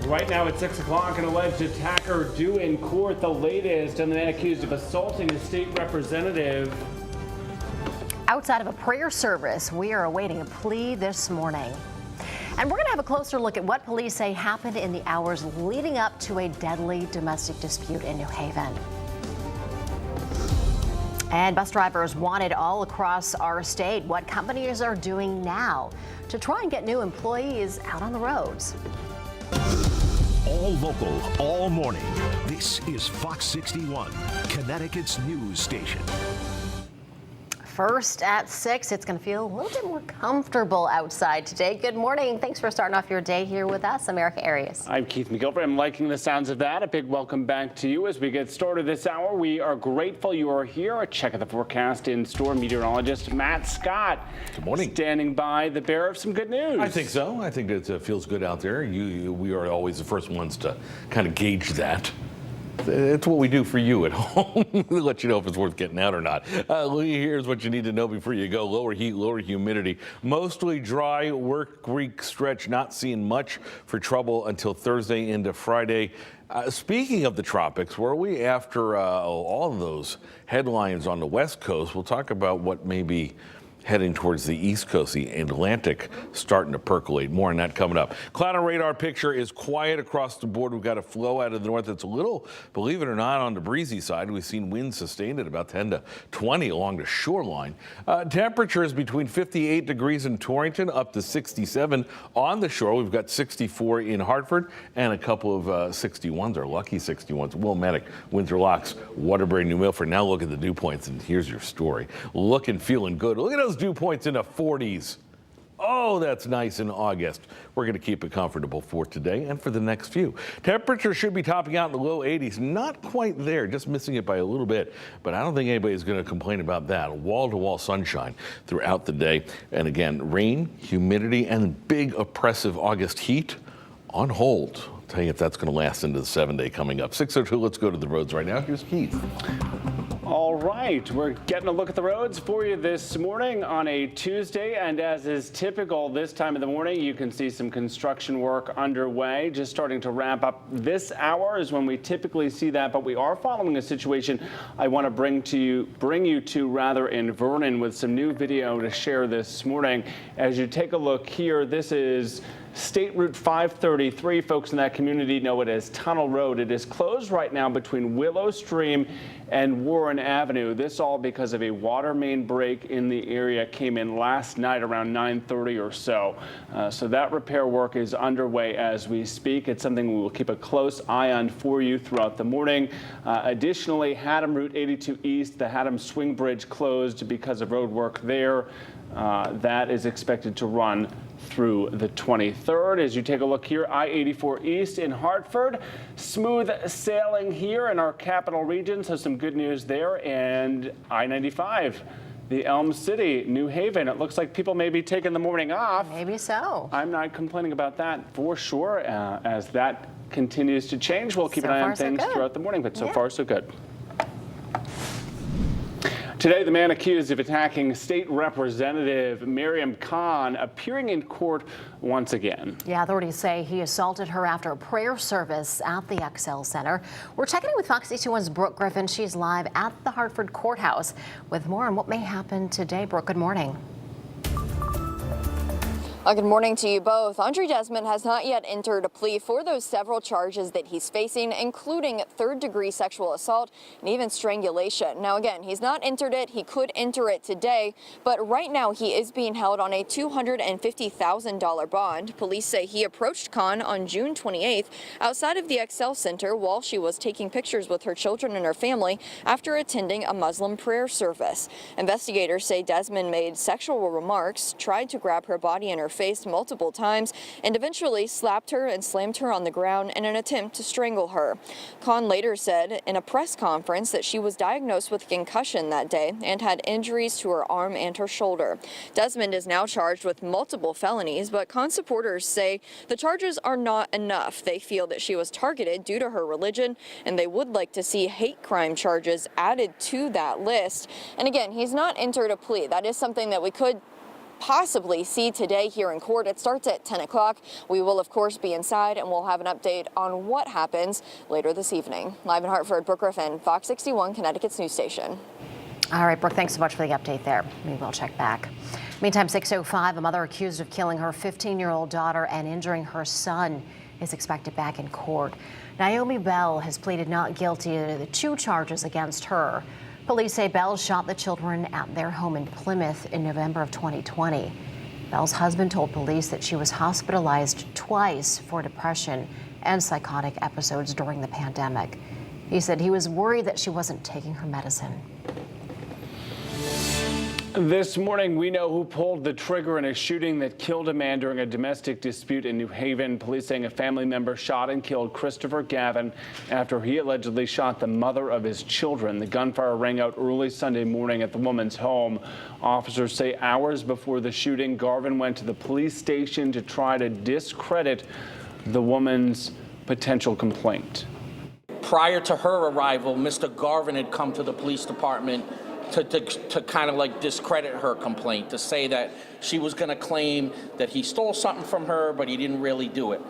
Right now at 6 o'clock, an alleged attacker due in court. The latest on the man accused of assaulting a state representative. Outside of a prayer service, we are awaiting a plea this morning. And we're going to have a closer look at what police say happened in the hours leading up to a deadly domestic dispute in New Haven. And bus drivers wanted all across our state. What companies are doing now to try and get new employees out on the roads. All local, all morning. This is Fox 61, Connecticut's news station. First at 6, it's going to feel a little bit more comfortable outside today. Good morning. Thanks for starting off your day here with us, America Arias. I'm Keith McGilvert. I'm liking the sounds of that. A big welcome back to you as we get started this hour. We are grateful you are here. A check of the forecast in store. Meteorologist Matt Scott. Good morning. Standing by, the bearer of some good news. I think so. I think it feels good out there. We are always the first ones to kind of gauge that. It's what we do for you at home. We'll let you know if it's worth getting out or not. Here's what you need to know before you go. Lower heat, lower humidity. Mostly dry work week stretch. Not seeing much for trouble until Thursday into Friday. Speaking of the tropics, where are we after all of those headlines on the West Coast? We'll talk about what may be heading towards the East Coast, the Atlantic starting to percolate. More on that coming up. Cloud and radar picture is quiet across the board. We've got a flow out of the north. It's a little, believe it or not, on the breezy side. We've seen winds sustained at about 10 to 20 along the shoreline. Temperatures between 58 degrees in Torrington up to 67 on the shore. We've got 64 in Hartford and a couple of 61s, or lucky 61s. Wilmette, Windsor Locks, Waterbury, New Milford. Now look at the dew points, and here's your story. Looking, feeling good. Look at those dew points in the 40s. Oh, that's nice in August. We're going to keep it comfortable for today and for the next few. Temperatures should be topping out in the low 80s. Not quite there, just missing it by a little bit. But I don't think anybody's going to complain about that. Wall-to-wall sunshine throughout the day. And again, rain, humidity, and big oppressive August heat on hold. I'll tell you if that's going to last into the 7-day coming up. 6:02, let's go to the roads right now. Here's Keith. All right, we're getting a look at the roads for you this morning on a Tuesday, and as is typical this time of the morning, you can see some construction work underway. Just starting to ramp up. This hour is when we typically see that, but we are following a situation I want to bring you to rather in Vernon with some new video to share this morning. As you take a look here, this is State Route 533. Folks in that community know it as Tunnel Road. It is closed right now between Willow Stream and Warren Avenue. This all because of a water main break in the area. Came in last night around 9:30 or so. So that repair work is underway as we speak. It's something we will keep a close eye on for you throughout the morning. Additionally, Haddam Route 82 East, the Haddam Swing Bridge closed because of road work there. That is expected to run through the 23rd. As you take a look here, I-84 East in Hartford. Smooth sailing here in our capital region, so some good news there. And I-95, the Elm City, New Haven. It looks like people may be taking the morning off. Maybe so. I'm not complaining about that for sure. As that continues to change, we'll keep an eye on things throughout the morning, but so far so good. Today, the man accused of attacking State Representative Miriam Khan appearing in court once again. Yeah, authorities say he assaulted her after a prayer service at the XL Center. We're checking in with Fox 61's Brooke Griffin. She's live at the Hartford Courthouse with more on what may happen today. Brooke, good morning. Good morning to you both. Andre Desmond has not yet entered a plea for those several charges that he's facing, including third-degree sexual assault and even strangulation. Now, again, he's not entered it. He could enter it today, but right now he is being held on a $250,000 bond. Police say he approached Khan on June 28th outside of the XL Center while she was taking pictures with her children and her family after attending a Muslim prayer service. Investigators say Desmond made sexual remarks, tried to grab her body and her face multiple times, and eventually slapped her and slammed her on the ground in an attempt to strangle her. Khan later said in a press conference that she was diagnosed with concussion that day and had injuries to her arm and her shoulder. Desmond is now charged with multiple felonies, but Khan supporters say the charges are not enough. They feel that she was targeted due to her religion, and they would like to see hate crime charges added to that list. And again, he's not entered a plea. That is something that we could possibly see today here in court. It starts at 10 o'clock. We will, of course, be inside, and we'll have an update on what happens later this evening. Live in Hartford, Brooke Griffin, Fox 61, Connecticut's news station. All right, Brooke, thanks so much for the update there. We will check back. Meantime, 6:05, a mother accused of killing her 15-year-old daughter and injuring her son is expected back in court. Naomi Bell has pleaded not guilty to the 2 charges against her. Police say Bell shot the children at their home in Plymouth in November of 2020. Bell's husband told police that she was hospitalized twice for depression and psychotic episodes during the pandemic. He said he was worried that she wasn't taking her medicine. This morning, we know who pulled the trigger in a shooting that killed a man during a domestic dispute in New Haven. Police saying a family member shot and killed Christopher Garvin after he allegedly shot the mother of his children. The gunfire rang out early Sunday morning at the woman's home. Officers say hours before the shooting, Garvin went to the police station to try to discredit the woman's potential complaint. Prior to her arrival, Mr. Garvin had come to the police department to kind of like discredit her complaint, to say that she was going to claim that he stole something from her, but he didn't really do it.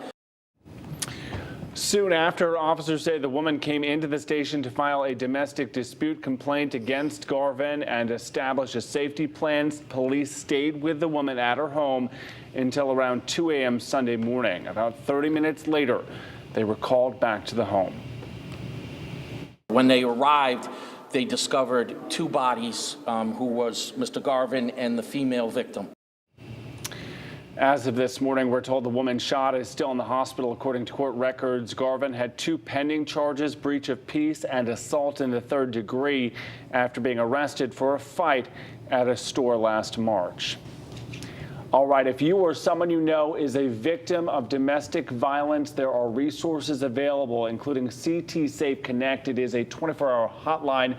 Soon after, officers say the woman came into the station to file a domestic dispute complaint against Garvin and establish a safety plan. Police stayed with the woman at her home until around 2 a.m. Sunday morning. About 30 minutes later, they were called back to the home. When they arrived, they discovered 2 bodies, who was Mr. Garvin and the female victim. As of this morning, we're told the woman shot is still in the hospital. According to court records, Garvin had 2 pending charges, breach of peace and assault in the 3rd degree, after being arrested for a fight at a store last March. All right, if you or someone you know is a victim of domestic violence, there are resources available, including CT Safe Connect. It is a 24-hour hotline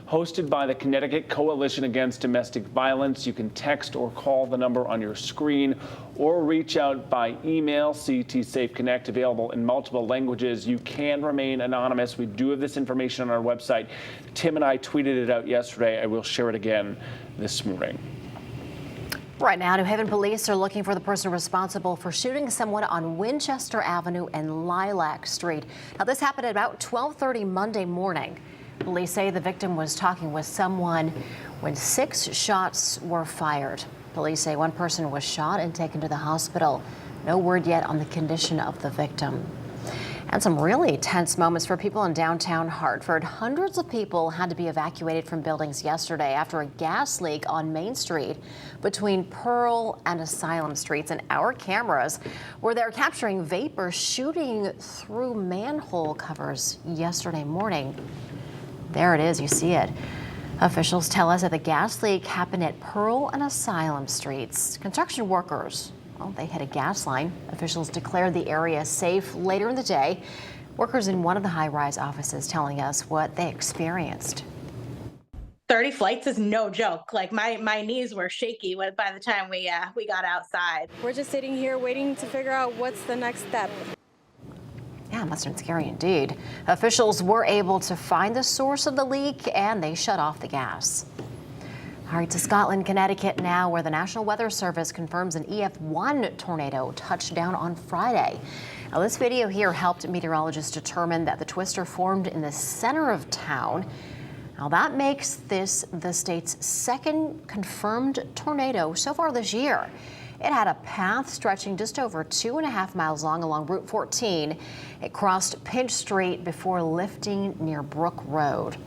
hosted by the Connecticut Coalition Against Domestic Violence. You can text or call the number on your screen or reach out by email. CT Safe Connect, available in multiple languages. You can remain anonymous. We do have this information on our website. Tim and I tweeted it out yesterday. I will share it again this morning. Right now, New Haven police are looking for the person responsible for shooting someone on Winchester Avenue and Lilac Street. Now, this happened at about 12:30 Monday morning. Police say the victim was talking with someone when 6 shots were fired. Police say one person was shot and taken to the hospital. No word yet on the condition of the victim. And some really tense moments for people in downtown Hartford. Hundreds of people had to be evacuated from buildings yesterday after a gas leak on Main Street between Pearl and Asylum Streets. And our cameras were there capturing vapor shooting through manhole covers yesterday morning. There it is, you see it. Officials tell us that the gas leak happened at Pearl and Asylum Streets. Construction workers, well, they hit a gas line. Officials declared the area safe later in the day. Workers in one of the high-rise offices telling us what they experienced. 30 flights is no joke. Like my knees were shaky by the time we got outside. We're just sitting here waiting to figure out what's the next step. Yeah, must have been scary indeed. Officials were able to find the source of the leak and they shut off the gas. All right, to Scotland, Connecticut now, where the National Weather Service confirms an EF1 tornado touched down on Friday. Now, this video here helped meteorologists determine that the twister formed in the center of town. Now, that makes this the state's 2nd confirmed tornado so far this year. It had a path stretching just over 2.5 miles long along Route 14. It crossed Pinch Street before lifting near Brook Road.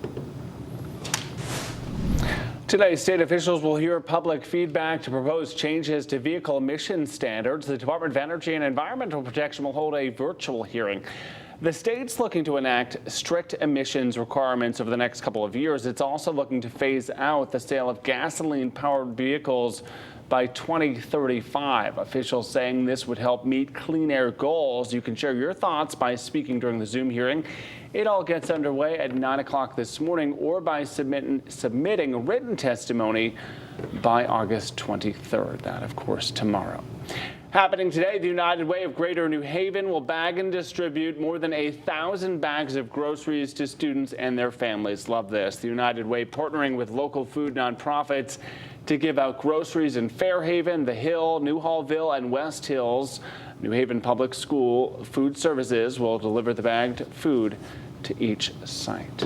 Today, state officials will hear public feedback to propose changes to vehicle emission standards. The Department of Energy and Environmental Protection will hold a virtual hearing. The state's looking to enact strict emissions requirements over the next couple of years. It's also looking to phase out the sale of gasoline-powered vehicles by 2035. Officials saying this would help meet clean air goals. You can share your thoughts by speaking during the Zoom hearing. It all gets underway at 9 o'clock this morning or by submitting written testimony by August 23rd. That, of course, tomorrow. Happening today, the United Way of Greater New Haven will bag and distribute more than 1,000 bags of groceries to students and their families. Love this. The United Way partnering with local food nonprofits to give out groceries in Fairhaven, The Hill, New Hallville, and West Hills. New Haven Public School Food Services will deliver the bagged food to each site.